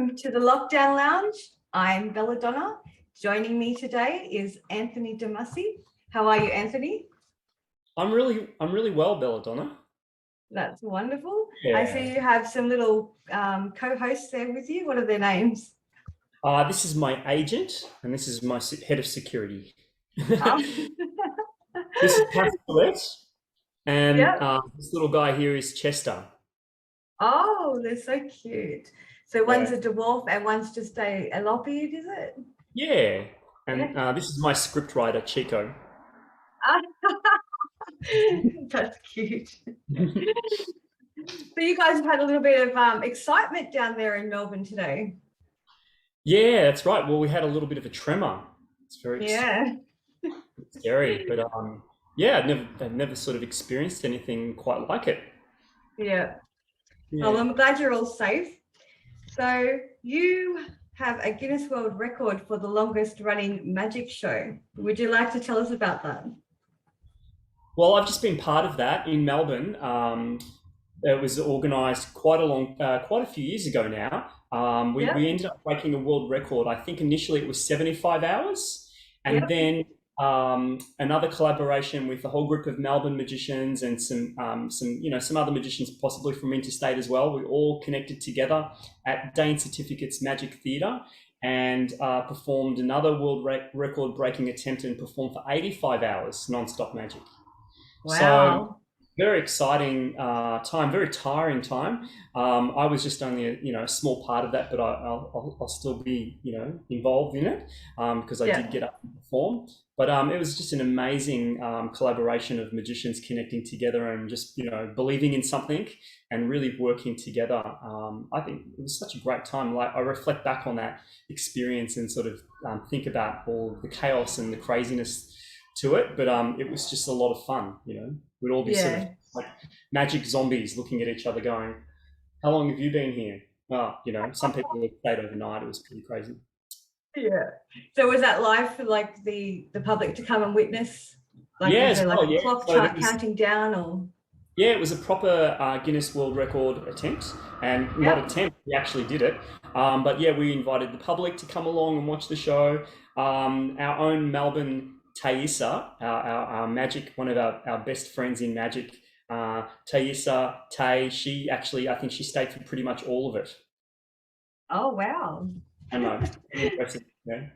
Welcome to the Lockdown Lounge. I'm Belladonna. Joining me today is Anthony Demasi. How are you, Anthony? I'm really well, Belladonna. That's wonderful. I Yeah. see you have some little co-hosts there with you. What are their names? This is my agent, and this is my head of security. Oh, This is Pascalette, and yep. this little guy here is Chester. Oh, they're so cute. So one's Yeah. a dwarf and one's just a lop-eared, is it? Yeah. Yeah. And this is my script writer, Chico. That's cute. So you guys have had a little bit of excitement down there in Melbourne today. Yeah, that's right. Well, we had a little bit of a tremor. It's very Yeah. scary, but yeah, I've never sort of experienced anything quite like it. Yeah. Well, Yeah. I'm glad you're all safe. So you have a Guinness World Record for the longest running magic show. Would you like to tell us about that? Well, I've just been part of that in Melbourne. It was organised quite a few years ago now. We Yep. ended up breaking a world record. I think initially it was 75 hours, and Yep. then another collaboration with a whole group of Melbourne magicians and some other magicians possibly from interstate as well. We all connected together at Dane Certificates Magic Theatre and performed another record breaking attempt and performed for 85 hours non-stop magic. So Wow. very exciting time, very tiring time. I was just only a small part of that, but I'll still be involved in it because I did Yeah. get up and perform. But it was just an amazing collaboration of magicians connecting together and just believing in something and really working together. I think it was such a great time. Like I reflect back on that experience and sort of think about all the chaos and the craziness to it, but it was just a lot of fun. We'd all be sort of Yeah. like magic zombies looking at each other going, how long have you been here? Well, some people have stayed overnight. It was pretty crazy. Yeah. So was that live for like the public to come and witness? Like Yeah, was as there like well. a Yeah. clock So there chart was, counting down or yeah, it was a proper Guinness World Record attempt, and not Yep. attempt, we actually did it. But yeah, we invited the public to come along and watch the show. Our own Melbourne Thaisa, our magic, one of our best friends in magic, Thaisa, she actually, I think she stayed for pretty much all of it. Oh wow. I know, pretty impressive. Yeah.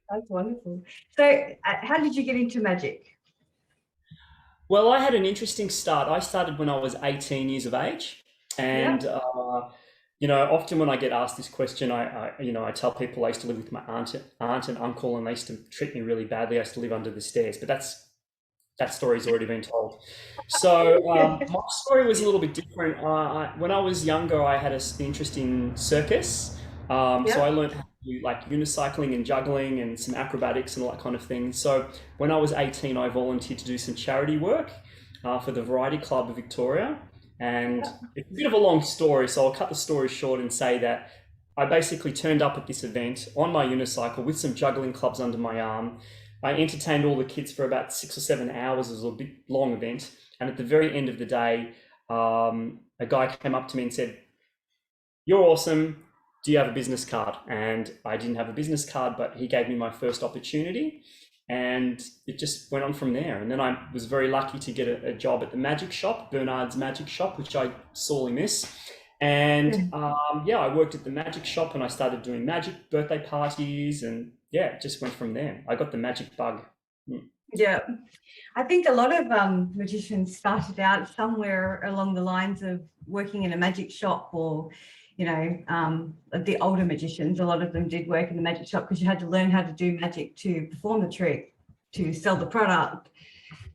That's wonderful. So how did you get into magic? Well, I had an interesting start. I started when I was 18 years of age, and Yep. often when I get asked this question, I tell people I used to live with my aunt and uncle, and they used to treat me really badly. I used to live under the stairs, but that story's already been told. So my story was a little bit different. When I was younger, I had an interest in circus. So I Yep. learned how to do like unicycling and juggling and some acrobatics and all that kind of thing. So when I was 18, I volunteered to do some charity work for the Variety Club of Victoria. And Yep. it's a bit of a long story, so I'll cut the story short and say that I basically turned up at this event on my unicycle with some juggling clubs under my arm. I entertained all the kids for about 6 or 7 hours. It was a big, long event. And at the very end of the day, a guy came up to me and said, "You're awesome. Do you have a business card?" And I didn't have a business card, but he gave me my first opportunity. And it just went on from there. And then I was very lucky to get a job at the magic shop, Bernard's Magic Shop, which I sorely miss. And Yeah. yeah, I worked at the magic shop and I started doing magic birthday parties. And yeah, it just went from there. I got the magic bug. Mm. Yeah. I think a lot of magicians started out somewhere along the lines of working in a magic shop or, the older magicians, a lot of them did work in the magic shop because you had to learn how to do magic to perform the trick, to sell the product.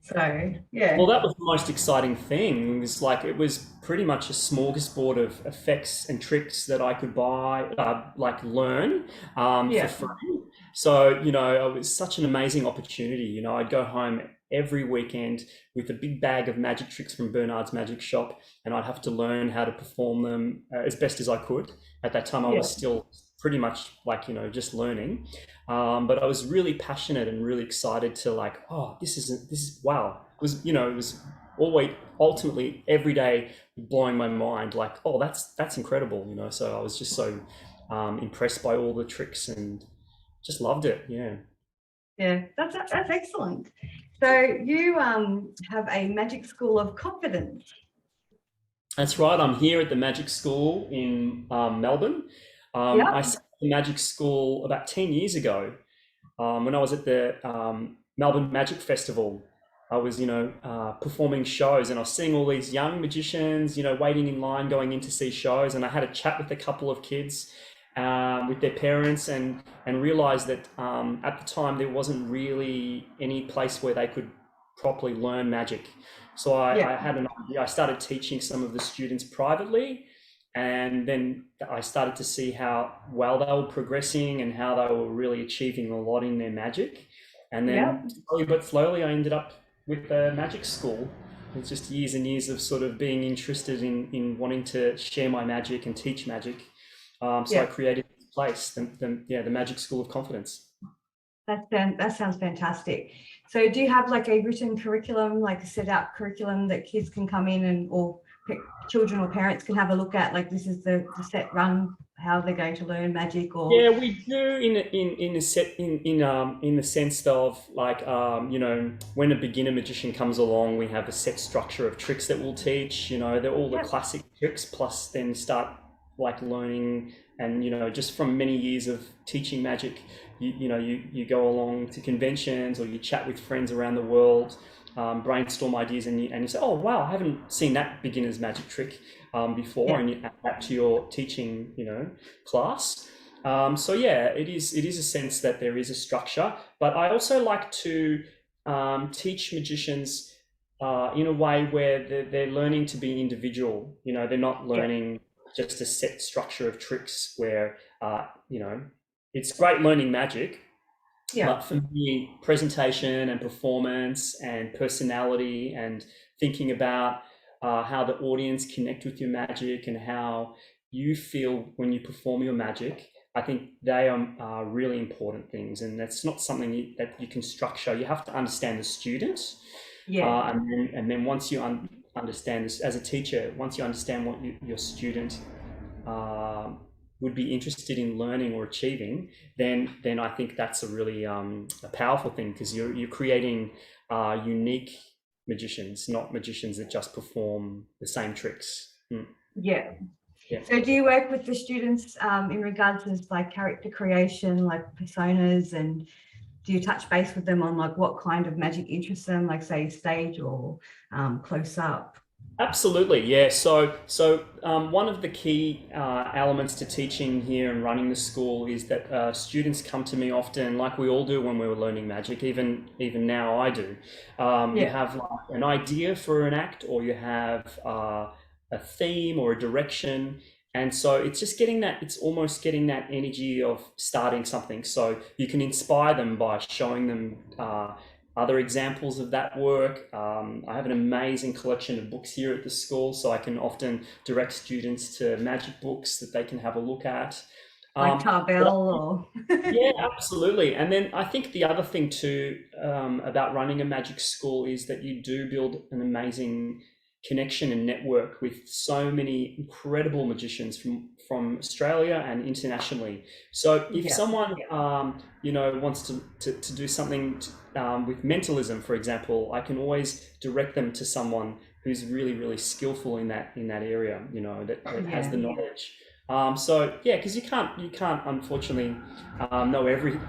So, Well, yeah. that was the most exciting thing. It was pretty much a smorgasbord of effects and tricks that I could buy, like learn for Yeah. free. So, it was such an amazing opportunity. I'd go home every weekend with a big bag of magic tricks from Bernard's Magic Shop, and I'd have to learn how to perform them as best as I could. At that time, I Yeah. was still pretty much like, just learning. But I was really passionate and really excited to like, oh, this is wow. It was always ultimately every day blowing my mind like, oh, that's incredible. So I was just so impressed by all the tricks and just loved it. Yeah. Yeah, that's excellent. So you have a magic school of confidence. That's right. I'm here at the Magic School in Melbourne. I Yeah. started the Magic School about 10 years ago when I was at the Melbourne Magic Festival. I was, performing shows, and I was seeing all these young magicians, waiting in line, going in to see shows. And I had a chat with a couple of kids, with their parents, and realised that at the time there wasn't really any place where they could properly learn magic. So I Yeah. had an idea. I started teaching some of the students privately, and then I started to see how well they were progressing and how they were really achieving a lot in their magic. And Yeah. then slowly but slowly, I ended up with a magic school. It's just years and years of sort of being interested in wanting to share my magic and teach magic. So I Yeah. created this place, the Magic School of Confidence. That sounds fantastic. So do you have like a written curriculum, like a set out curriculum that kids can come in and or children or parents can have a look at, like this is the set run, how they're going to learn magic? Or Yeah, we do in a set in the sense of like when a beginner magician comes along, we have a set structure of tricks that we'll teach. They're all the yeah, classic tricks, plus then start like learning, and just from many years of teaching magic, you go along to conventions or you chat with friends around the world, brainstorm ideas, and you say, oh wow, I haven't seen that beginner's magic trick before, yeah, and you add that to your teaching class. So yeah, it is a sense that there is a structure, but I also like to teach magicians in a way where they're learning to be individual. They're not yeah, learning just a set structure of tricks where it's great learning magic, yeah, but for me, presentation and performance and personality and thinking about how the audience connect with your magic and how you feel when you perform your magic, I think they are really important things. And that's not something that you can structure. You have to understand the student. yeah, And then once you understand this as a teacher, once you understand what your student uh, would be interested in learning or achieving, then I think that's a really a powerful thing, because you're creating unique magicians, not magicians that just perform the same tricks. yeah. Yeah. So do you work with the students in regards to like character creation, like personas, and do you touch base with them on like what kind of magic interests them, like say stage or close up? Absolutely, yeah. So one of the key elements to teaching here and running the school is that students come to me often, like we all do when we were learning magic. Even now, I do. You Yeah, have like an idea for an act, or you have a theme or a direction, and so it's just getting that. It's almost getting that energy of starting something. So you can inspire them by showing them. Other examples of that work. I have an amazing collection of books here at the school, so I can often direct students to magic books that they can have a look at. like But Tarbell or yeah, absolutely. And then I think the other thing too about running a magic school is that you do build an amazing connection and network with so many incredible magicians from Australia and internationally. So if yeah, someone wants to do something with mentalism, for example, I can always direct them to someone who's really really skillful in that area. That has yeah. the knowledge. So yeah, because you can't unfortunately know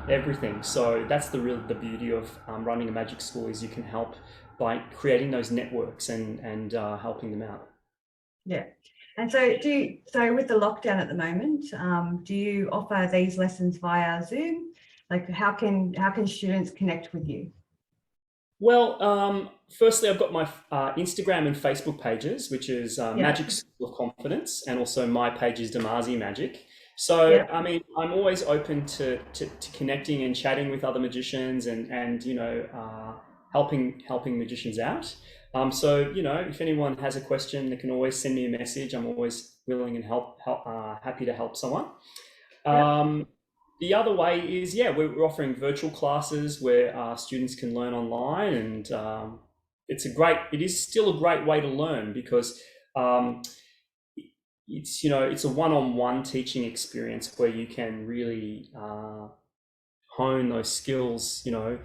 everything. So that's the beauty of running a magic school, is you can help by creating those networks and helping them out. Yeah. And so so with the lockdown at the moment, do you offer these lessons via Zoom? Like how can students connect with you? Well, firstly, I've got my Instagram and Facebook pages, which is Yeah. Magic School of Confidence, and also my page is Demasi Magic. So, Yeah. I mean, I'm always open to connecting and chatting with other magicians and helping magicians out. So, if anyone has a question, they can always send me a message. I'm always willing and happy to help someone. Yeah. Um, the other way is, yeah, we're offering virtual classes where students can learn online, and it is still a great way to learn, because um, it's, you know, it's a one-on-one teaching experience where you can really hone those skills. You know,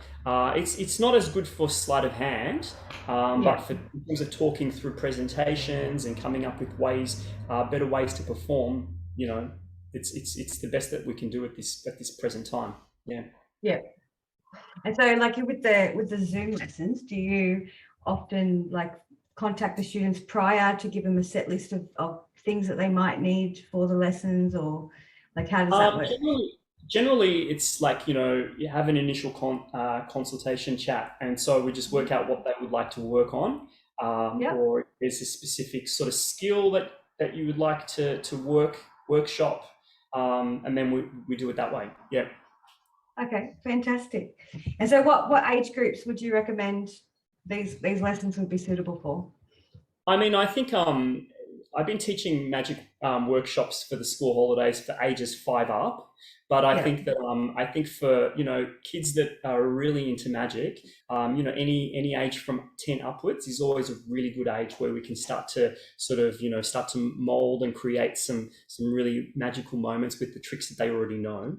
it's not as good for sleight of hand, but Yeah. for in terms of talking through presentations and coming up with ways, better ways to perform, you know, it's the best that we can do at this present time. Yeah. Yeah. And so like with the Zoom lessons, do you often like contact the students prior to give them a set list of things that they might need for the lessons, or like how does that work? Generally, it's like, you know, you have an initial consultation chat, and so we just work out what they would like to work on, Yeah. or if there's a specific sort of skill that you would like to workshop, and then we do it that way. Yeah. Okay, fantastic. And so what age groups would you recommend these lessons would be suitable for? I mean, I think I've been teaching magic workshops for the school holidays for ages 5 up, but I Yeah. think that I think for, you know, kids that are really into magic, you know, any age from 10 upwards is always a really good age where we can start to sort of, you know, start to mold and create some really magical moments with the tricks that they already know.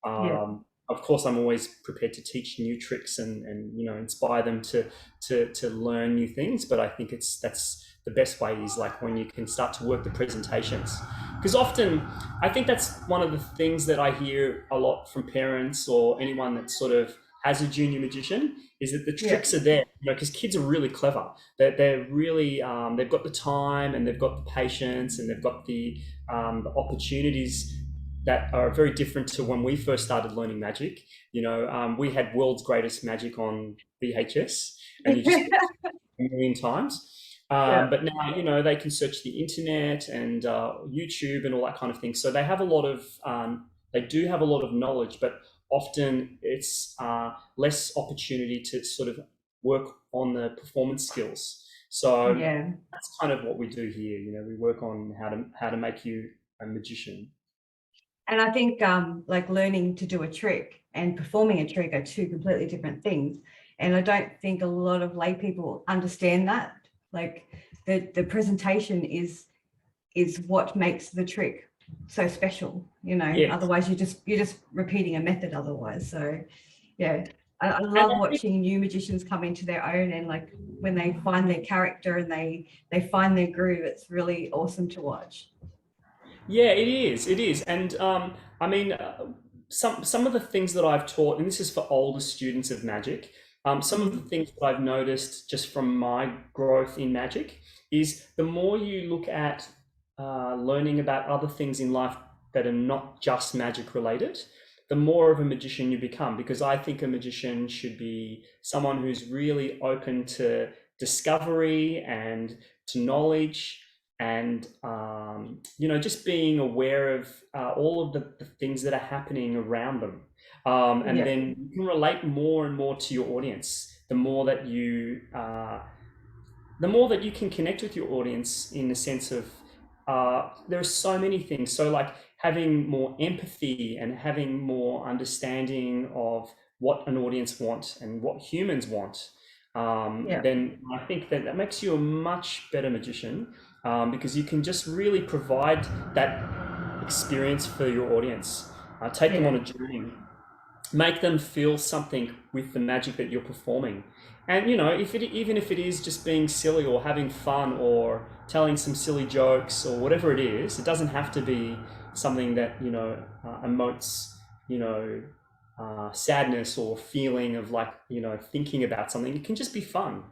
Yeah. Of course, I'm always prepared to teach new tricks and, you know, inspire them to learn new things. But I think that's the best way is like when you can start to work the presentations, because often I think that's one of the things that I hear a lot from parents or anyone that sort of has a junior magician, is that the Yeah. tricks are there, you know, because kids are really clever. They're really they've got the time and they've got the patience and they've got the opportunities that are very different to when we first started learning magic. You know, we had World's Greatest Magic on VHS, and you just a million times. Yeah. But now, you know, they can search the internet and YouTube and all that kind of thing. So they have a lot of, they do have a lot of knowledge, but often it's less opportunity to sort of work on the performance skills. So Yeah. that's kind of what we do here. You know, we work on how to make you a magician. And I think like learning to do a trick and performing a trick are two completely different things. And I don't think a lot of lay people understand that. Like the presentation is what makes the trick so special, you know. Yeah. Otherwise you're just repeating a method otherwise. So yeah. I And love watching new magicians come into their own, and like when they find their character and they find their groove, it's really awesome to watch. Yeah, it is. It is, and I mean, some of the things that I've taught, and this is for older students of magic. Some of the Mhm. things that I've noticed just from my growth in magic is the more you look at learning about other things in life that are not just magic related, the more of a magician you become. Because I think a magician should be someone who's really open to discovery and to knowledge, and you know, just being aware of all of the things that are happening around them, and Yeah. then you can relate more and more to your audience. The more that you can connect with your audience in the sense of there are so many things. So like having more empathy and having more understanding of what an audience wants and what humans want, Yeah. then I think that makes you a much better magician, because you can just really provide that experience for your audience, take them on Yeah. a journey, make them feel something with the magic that you're performing. And you know, even if it is just being silly or having fun or telling some silly jokes or whatever it is, it doesn't have to be something that, you know, emotes, you know, sadness or feeling of like, you know, thinking about something. It can just be fun.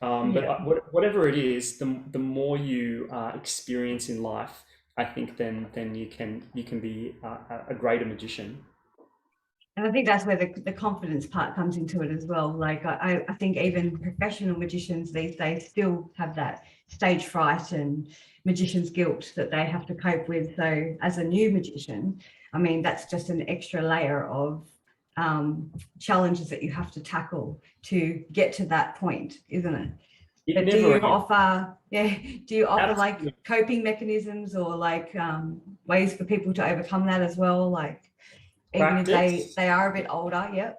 But Yeah. whatever it is, the more you experience in life, I think then you can be a greater magician. And I think that's where the confidence part comes into it as well. Like I think even professional magicians these days still have that stage fright and magician's guilt that they have to cope with. So as a new magician, I mean, that's just an extra layer of challenges that you have to tackle to get to that point, isn't it? It But do never you ends. offer, yeah, do you offer like Absolutely. coping mechanisms or like ways for people to overcome that as well? Like even if Practice, they are a bit older. Yep.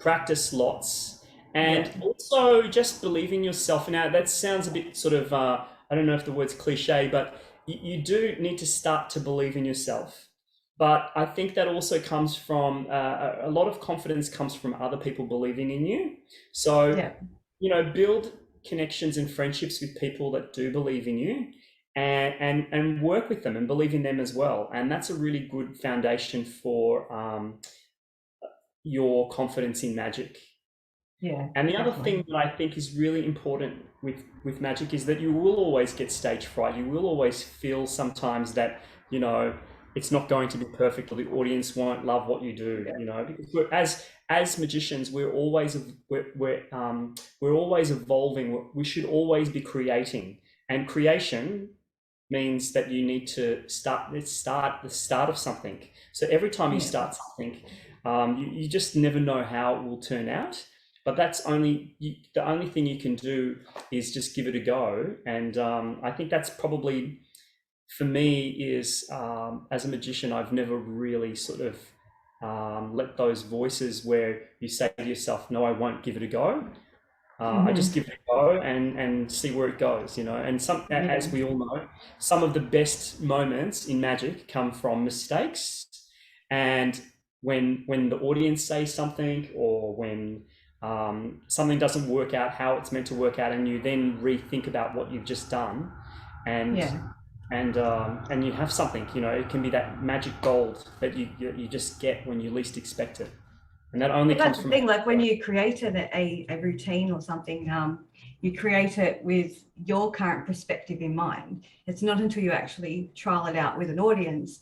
practice lots, Yeah. and also just believe in yourself. Now that sounds a bit sort of I don't know if the word's cliche, but you do need to start to believe in yourself. But I think that also comes from a lot of confidence comes from other people believing in you. So, Yeah. build connections and friendships with people that do believe in you, and work with them and believe in them as well. And that's a really good foundation for your confidence in magic. Yeah, And the other definitely. thing that I think is really important with magic is that you will always get stage fright. You will always feel sometimes that, you know, it's not going to be perfect, or the audience won't love what you do, Yeah. because as magicians, we're always evolving. We should always be creating. And creation means that you need to start the start of something. So every time you Yeah. start something, you just never know how it will turn out. But the only thing you can do is just give it a go. And I think that's probably, for me, is as a magician, I've never really sort of let those voices where you say to yourself, no, I won't give it a go. I just Hmm. give it a go and see where it goes, And Yeah. as we all know, some of the best moments in magic come from mistakes, and when the audience says something, or when something doesn't work out how it's meant to work out, and you then rethink about what you've just done, and Yeah. and you have something, it can be that magic gold that you just get when you least expect it, and that only Well, comes that's the from. thing. Like when you create a routine or something, you create it with your current perspective in mind. It's not until you actually trial it out with an audience,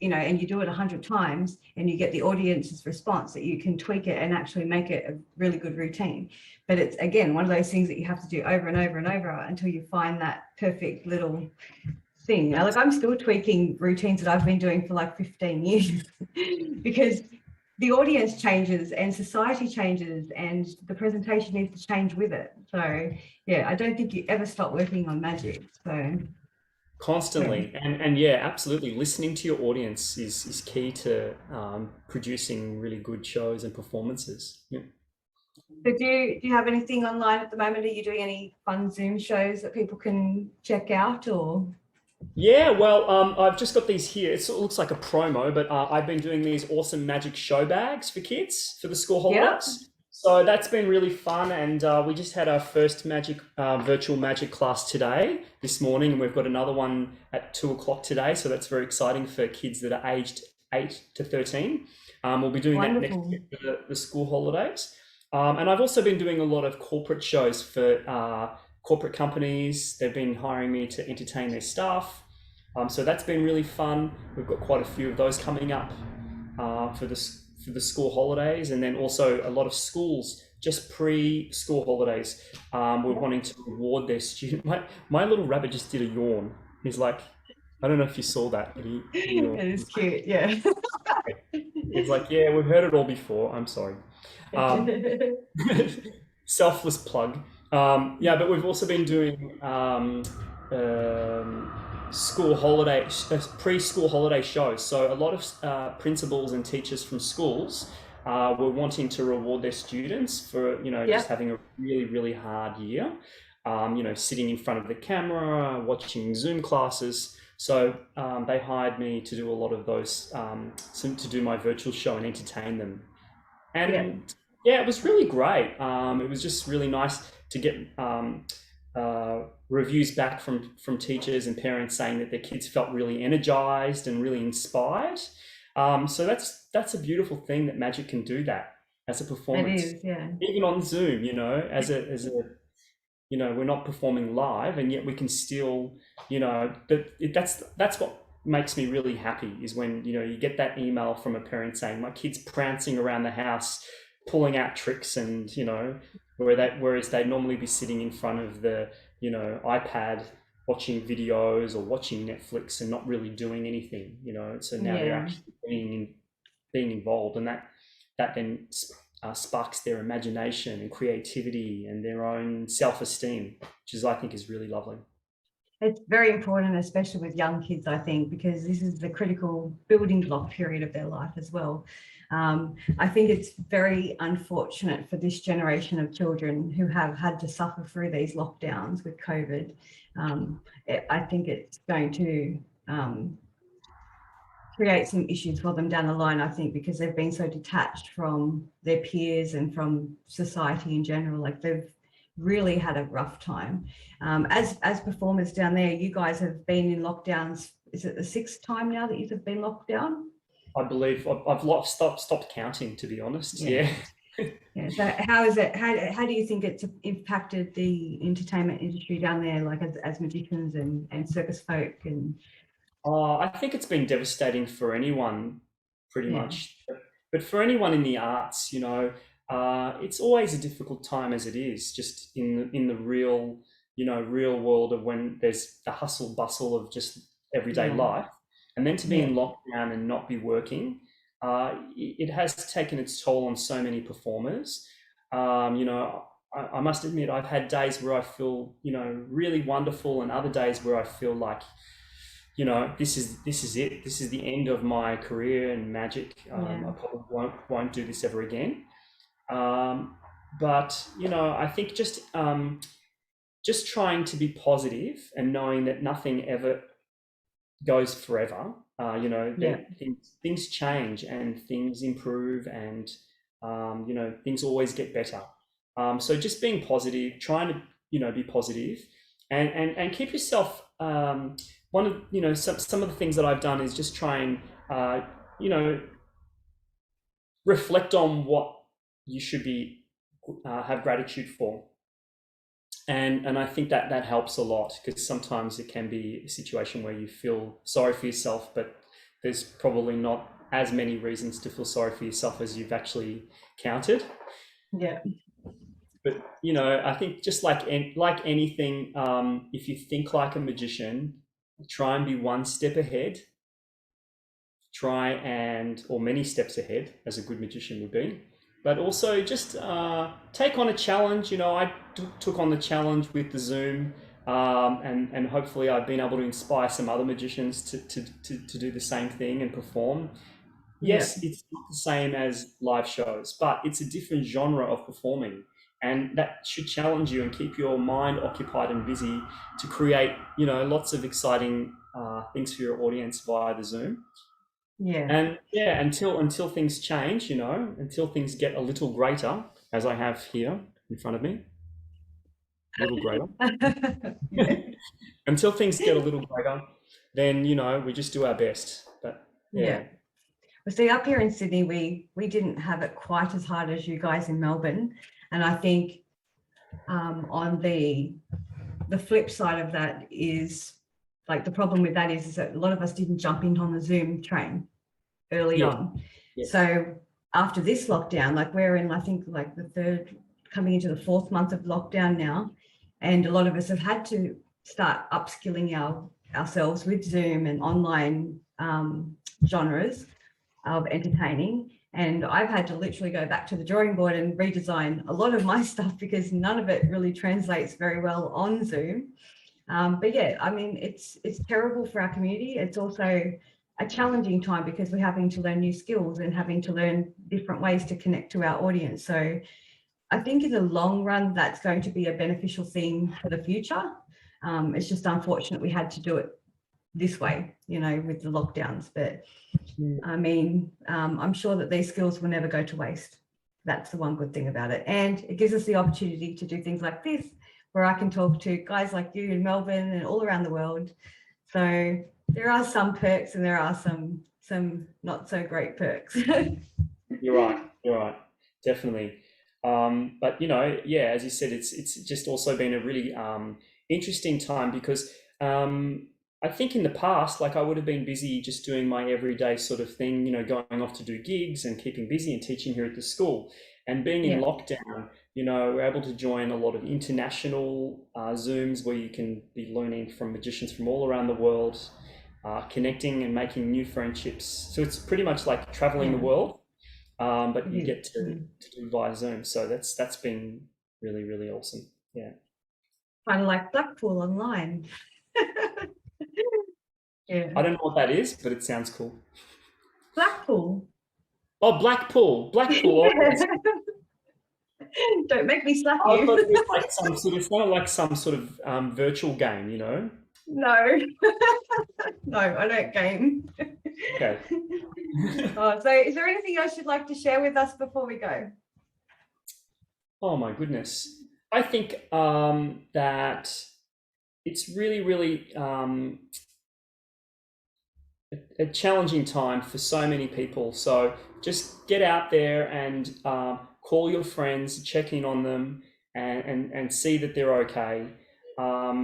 and you do it 100 times and you get the audience's response, that you can tweak it and actually make it a really good routine. But it's, again, one of those things that you have to do over and over and over until you find that perfect little thing. Like I'm still tweaking routines that I've been doing for like 15 years because the audience changes and society changes and the presentation needs to change with it. So yeah, I don't think you ever stop working on magic. So yeah. Constantly, and yeah, absolutely. Listening to your audience is key to producing really good shows and performances. Yeah. So do you have anything online at the moment? Are you doing any fun Zoom shows that people can check out, or? Yeah, well, I've just got these here. It looks like a promo, but I've been doing these awesome magic show bags for kids for the school Yeah. holidays. So that's been really fun, and we just had our first magic virtual magic class today, this morning, and we've got another one at 2 o'clock today. So that's very exciting for kids that are aged 8 to 13. We'll be doing that next Wonderful. year for the school holidays, and I've also been doing a lot of corporate shows for corporate companies. They've been hiring me to entertain their staff. So that's been really fun. We've got quite a few of those coming up for the school holidays, and then also a lot of schools just pre-school holidays. We're Yeah. wanting to reward their student. My little rabbit just did a yawn. He's like, I don't know if you saw that, but he yawned. It is cute. Yeah. He's like, yeah, we've heard it all before. I'm sorry. Um, selfless plug. Yeah, but we've also been doing school holiday, pre-school holiday shows. So a lot of principals and teachers from schools were wanting to reward their students for, just Yeah. having a really, really hard year. Sitting in front of the camera, watching Zoom classes. So they hired me to do a lot of those, to do my virtual show and entertain them. Yeah. And yeah, it was really great. It was just really nice to get reviews back from teachers and parents saying that their kids felt really energized and really inspired. So that's a beautiful thing, that magic can do that as a It performance, is. Yeah. even on Zoom. As a we're not performing live, and yet we can still, that's what makes me really happy, is when you get that email from a parent saying, my kid's prancing around the house pulling out tricks, and whereas they'd normally be sitting in front of the iPad watching videos or watching Netflix and not really doing anything, so now they're Yeah. actually being involved, and that then sparks their imagination and creativity and their own self-esteem, which I think is really lovely. It's very important, especially with young kids, I think, because this is the critical building block period of their life as well. I think it's very unfortunate for this generation of children who have had to suffer through these lockdowns with COVID. I think it's going to create some issues for them down the line, I think, because they've been so detached from their peers and from society in general. Like, they've really had a rough time. As performers down there, you guys have been in lockdowns. Is it the 6th time now that you've been locked down? I believe I've stopped counting, to be honest. Yeah. Yeah. So how is it? How do you think it's impacted the entertainment industry down there, like as magicians and circus folk and I think it's been devastating for anyone, pretty yeah, much. But for anyone in the arts, it's always a difficult time as it is, just in the real, real world of when there's the hustle bustle of just everyday yeah, life, and then to be yeah, in lockdown and not be working, it has taken its toll on so many performers. I must admit, I've had days where I feel, really wonderful, and other days where I feel like, this is it. This is the end of my career in magic. yeah, I probably won't do this ever again. But I think just trying to be positive and knowing that nothing ever goes forever. yeah, That things change and things improve, and things always get better. So just being positive, trying to be positive, and keep yourself. One of some of the things that I've done is just try and you know reflect on what you should be have gratitude for, and I think that helps a lot, because sometimes it can be a situation where you feel sorry for yourself, but there's probably not as many reasons to feel sorry for yourself as you've actually counted. yeah, But I think just like anything, if you think like a magician, try and be one step ahead. Or many steps ahead, as a good magician would be. But also just take on a challenge. I took on the challenge with the Zoom, and hopefully I've been able to inspire some other magicians to do the same thing and perform. yeah, Yes, it's not the same as live shows, but it's a different genre of performing. And that should challenge you and keep your mind occupied and busy to create, lots of exciting things for your audience via the Zoom. yeah. And yeah, until things change, until things get a little greater, as I have here in front of me, a little greater. Yeah. Until things get a little greater, then we just do our best. But Yeah. yeah, Well, see, up here in Sydney, we didn't have it quite as hard as you guys in Melbourne, and I think on the flip side of that is, like, the problem with that is that a lot of us didn't jump in on the Zoom train early yeah, on. yes, So after this lockdown, like, we're in, I think, like the 3rd, coming into the 4th month of lockdown now, and a lot of us have had to start upskilling ourselves with Zoom and online genres of entertaining. And I've had to literally go back to the drawing board and redesign a lot of my stuff, because none of it really translates very well on Zoom. But yeah, I mean, it's terrible for our community. It's also a challenging time because we're having to learn new skills and having to learn different ways to connect to our audience. So I think in the long run, that's going to be a beneficial thing for the future. It's just unfortunate we had to do it this way, with the lockdowns. But I mean, I'm sure that these skills will never go to waste. That's the one good thing about it. And it gives us the opportunity to do things like this, where I can talk to guys like you in Melbourne and all around the world. So there are some perks, and there are some not so great perks. you're right. You're right. Definitely. But yeah, as you said, it's just also been a really interesting time, because I think in the past, like, I would have been busy just doing my everyday sort of thing, going off to do gigs and keeping busy and teaching here at the school. And being in Yeah, lockdown, we're able to join a lot of international Zooms where you can be learning from magicians from all around the world, connecting and making new friendships. So it's pretty much like traveling the yeah, world, but it you is. get to do via Zoom. So that's been really, really awesome. Yeah. Kind of like Blackpool online. Yeah. I don't know what that is, but it sounds cool. Blackpool. Oh, Blackpool. Blackpool. Don't make me slap I thought you. it was like some sort of, it's not like some sort of virtual game, you know? No. No, I don't game. Okay. Oh, so is there anything else you'd like to share with us before we go? Oh my goodness. I think that it's really, really a challenging time for so many people. So just get out there and call your friends, check in on them, and see that they're okay.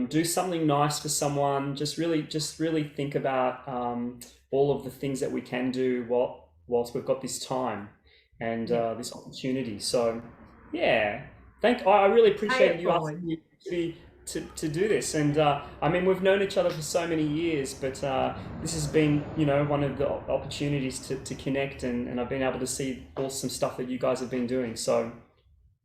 Do something nice for someone. Just really think about all of the things that we can do whilst we've got this time and this opportunity. So yeah, I really appreciate you asking me to do this. And I mean, we've known each other for so many years, but this has been, you know, one of the opportunities to connect, and I've been able to see awesome stuff that you guys have been doing. So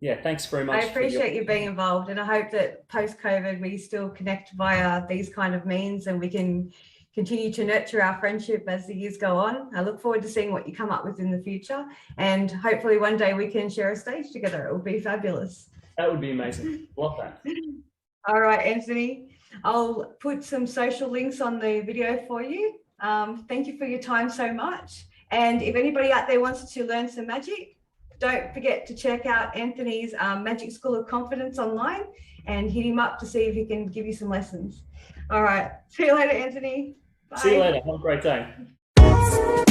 yeah, thanks very much. I appreciate you being involved, and I hope that post-COVID we still connect via these kind of means, and we can continue to nurture our friendship as the years go on. I look forward to seeing what you come up with in the future, and hopefully one day we can share a stage together. It would be fabulous. That would be amazing. Love that. All right, Anthony, I'll put some social links on the video for you. Thank you for your time so much. And if anybody out there wants to learn some magic, don't forget to check out Anthony's Magic School of Confidence online and hit him up to see if he can give you some lessons. All right. See you later, Anthony. Bye. See you later. Have a great day.